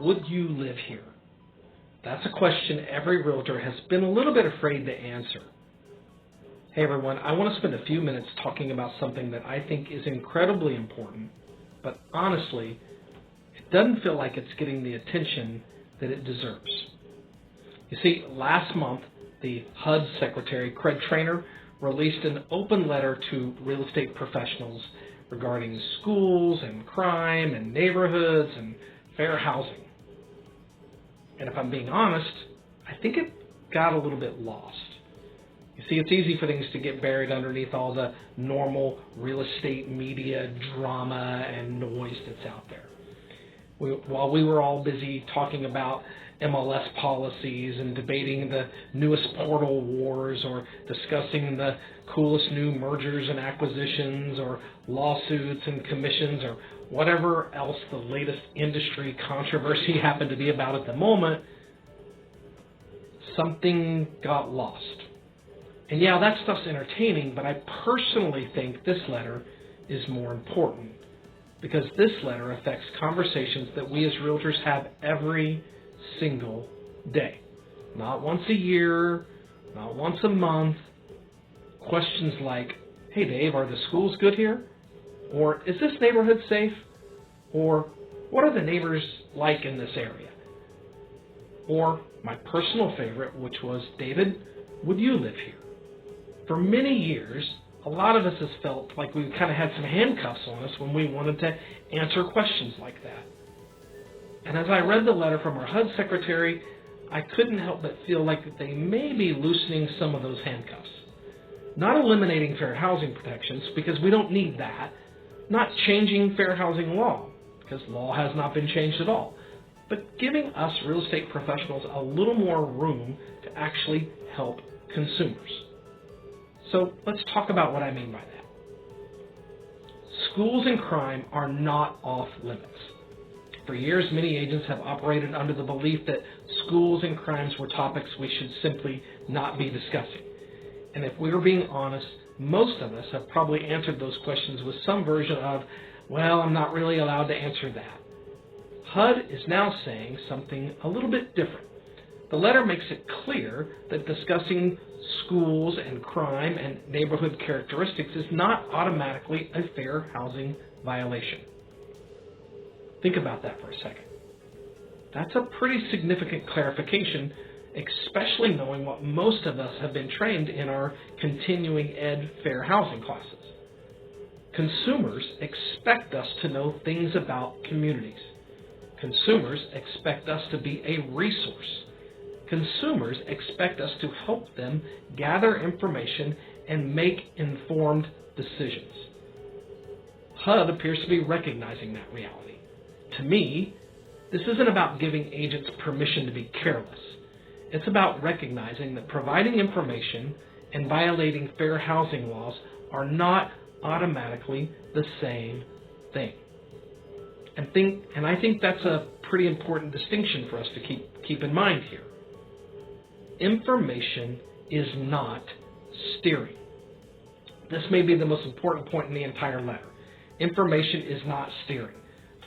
would you live here? That's a question every realtor has been a little bit afraid to answer. Hey everyone, I want to spend a few minutes talking about something that I think is incredibly important, but honestly, it doesn't feel like it's getting the attention that it deserves. You see, last month, the HUD Secretary, Craig Traynor, released an open letter to real estate professionals regarding schools and crime and neighborhoods and fair housing. And if I'm being honest, I think it got a little bit lost. You see, it's easy for things to get buried underneath all the normal real estate media drama and noise that's out there. While we were all busy talking about MLS policies and debating the newest portal wars or discussing the coolest new mergers and acquisitions or lawsuits and commissions or whatever else the latest industry controversy happened to be about at the moment, something got lost. And yeah, that stuff's entertaining, but I personally think this letter is more important because this letter affects conversations that we as realtors have every single day. Not once a year, not once a month. Questions like, hey Dave, are the schools good here? Or is this neighborhood safe? Or what are the neighbors like in this area? Or my personal favorite, which was, David, would you live here? For many years, a lot of us has felt like we kind of had some handcuffs on us when we wanted to answer questions like that. And as I read the letter from our HUD secretary, I couldn't help but feel like they may be loosening some of those handcuffs. Not eliminating fair housing protections, because we don't need that. Not changing fair housing law, because law has not been changed at all. But giving us real estate professionals a little more room to actually help consumers. So let's talk about what I mean by that. Schools and crime are not off limits. For years, many agents have operated under the belief that schools and crimes were topics we should simply not be discussing. And if we were being honest, most of us have probably answered those questions with some version of, well, I'm not really allowed to answer that. HUD is now saying something a little bit different. The letter makes it clear that discussing schools and crime and neighborhood characteristics is not automatically a fair housing violation. Think about that for a second. That's a pretty significant clarification, especially knowing what most of us have been trained in our continuing ed fair housing classes. Consumers expect us to know things about communities. Consumers expect us to be a resource. Consumers expect us to help them gather information and make informed decisions. HUD appears to be recognizing that reality. To me, this isn't about giving agents permission to be careless. It's about recognizing that providing information and violating fair housing laws are not automatically the same thing. And I think that's a pretty important distinction for us to keep in mind here. Information is not steering. This may be the most important point in the entire letter. Information is not steering.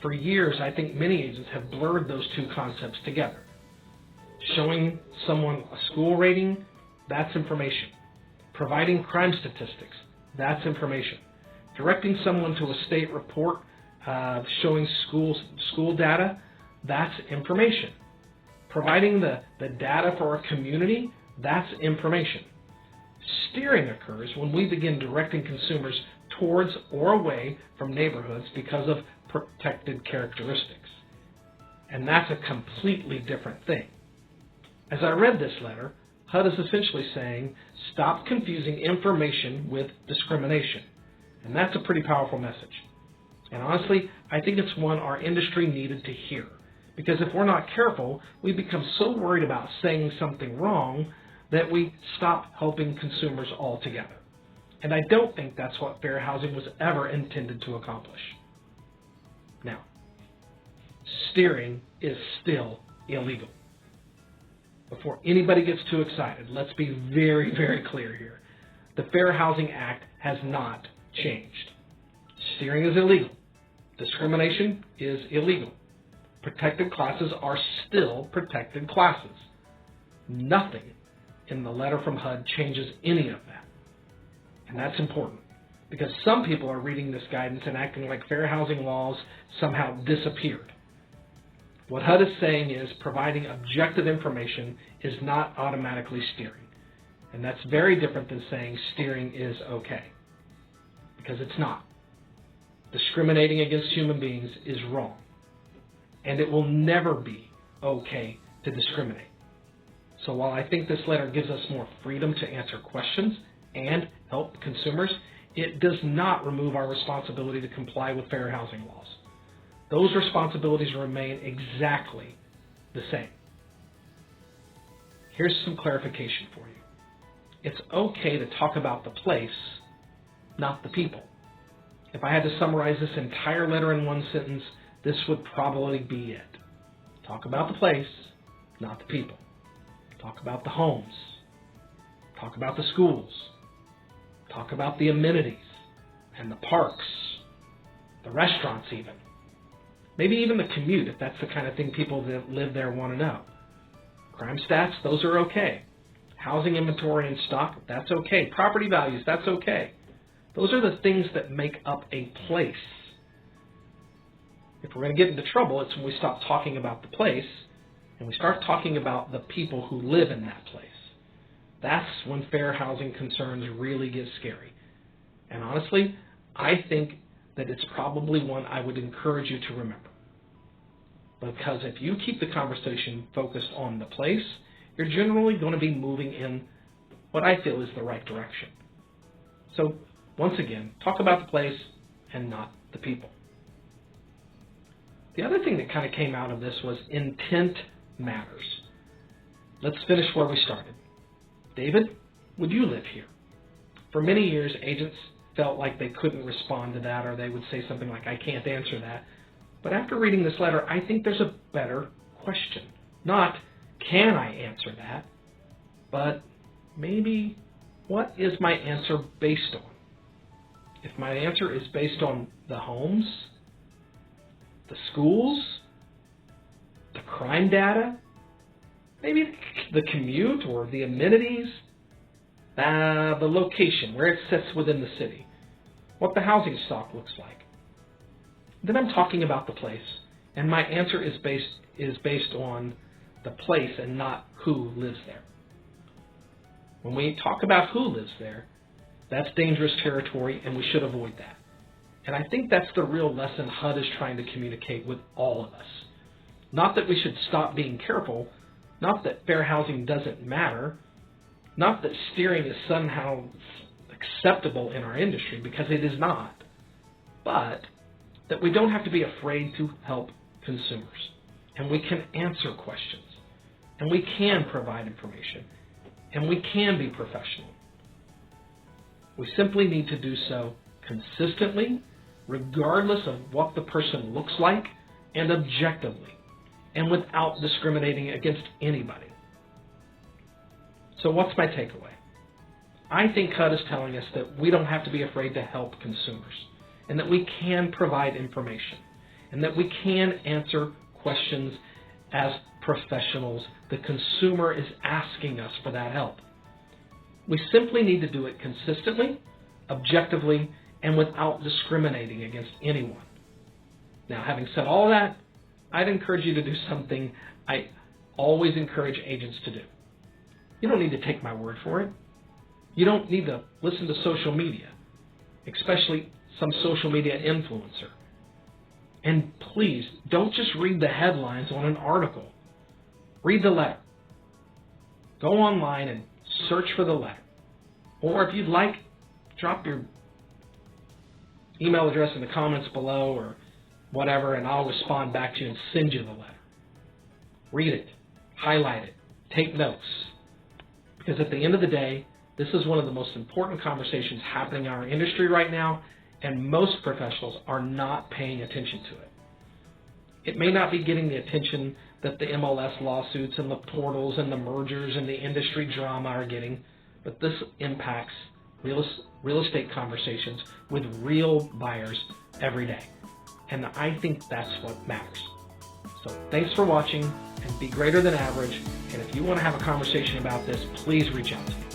For years, I think many agents have blurred those two concepts together. Showing someone a school rating, that's information. Providing crime statistics, that's information. Directing someone to a state report showing school data, that's information. Providing the data for a community, that's information. Steering occurs when we begin directing consumers towards or away from neighborhoods because of protected characteristics. And that's a completely different thing. As I read this letter, HUD is essentially saying, stop confusing information with discrimination. And that's a pretty powerful message. And honestly, I think it's one our industry needed to hear. Because if we're not careful, we become so worried about saying something wrong that we stop helping consumers altogether. And I don't think that's what fair housing was ever intended to accomplish. Now, steering is still illegal. Before anybody gets too excited, let's be very, very clear here. The Fair Housing Act has not changed. Steering is illegal. Discrimination is illegal. Protected classes are still protected classes. Nothing in the letter from HUD changes any of that. And that's important, because some people are reading this guidance and acting like fair housing laws somehow disappeared. What HUD is saying is providing objective information is not automatically steering. And that's very different than saying steering is okay, because it's not. Discriminating against human beings is wrong, and it will never be okay to discriminate. So while I think this letter gives us more freedom to answer questions and help consumers, it does not remove our responsibility to comply with fair housing laws. Those responsibilities remain exactly the same. Here's some clarification for you. It's okay to talk about the place, not the people. If I had to summarize this entire letter in one sentence, this would probably be it. Talk about the place, not the people. Talk about the homes. Talk about the schools. Talk about the amenities and the parks, the restaurants even. Maybe even the commute, if that's the kind of thing people that live there want to know. Crime stats, those are okay. Housing inventory and stock, that's okay. Property values, that's okay. Those are the things that make up a place. If we're going to get into trouble, it's when we stop talking about the place and we start talking about the people who live in that place. That's when fair housing concerns really get scary. And honestly, I think that it's probably one I would encourage you to remember. Because if you keep the conversation focused on the place, you're generally going to be moving in what I feel is the right direction. So, once again, talk about the place and not the people. The other thing that kind of came out of this was intent matters. Let's finish where we started. David, would you live here? For many years, agents felt like they couldn't respond to that, or they would say something like, I can't answer that. But after reading this letter, I think there's a better question. Not, can I answer that? But maybe, what is my answer based on? If my answer is based on the homes, the schools, the crime data, maybe the commute or the amenities, the location, where it sits within the city, what the housing stock looks like, then I'm talking about the place, and my answer is based on the place and not who lives there. When we talk about who lives there, that's dangerous territory, and we should avoid that. And I think that's the real lesson HUD is trying to communicate with all of us. Not that we should stop being careful, not that fair housing doesn't matter, not that steering is somehow acceptable in our industry, because it is not, but that we don't have to be afraid to help consumers. And we can answer questions, and we can provide information, and we can be professional. We simply need to do so consistently, regardless of what the person looks like, and objectively, and without discriminating against anybody. So what's my takeaway? I think HUD is telling us that we don't have to be afraid to help consumers, and that we can provide information, and that we can answer questions as professionals. The consumer is asking us for that help. We simply need to do it consistently, objectively, and without discriminating against anyone. Now, having said all that, I'd encourage you to do something I always encourage agents to do. You don't need to take my word for it. You don't need to listen to social media, especially some social media influencer. And please, don't just read the headlines on an article. Read the letter. Go online and search for the letter. Or if you'd like, drop your email address in the comments below or whatever, and I'll respond back to you and send you the letter. Read it. Highlight it. Take notes. Because at the end of the day, this is one of the most important conversations happening in our industry right now, and most professionals are not paying attention to it. It may not be getting the attention that the MLS lawsuits and the portals and the mergers and the industry drama are getting, but this impacts real estate conversations with real buyers every day. And I think that's what matters. So thanks for watching, and be greater than average. And if you want to have a conversation about this, please reach out to me.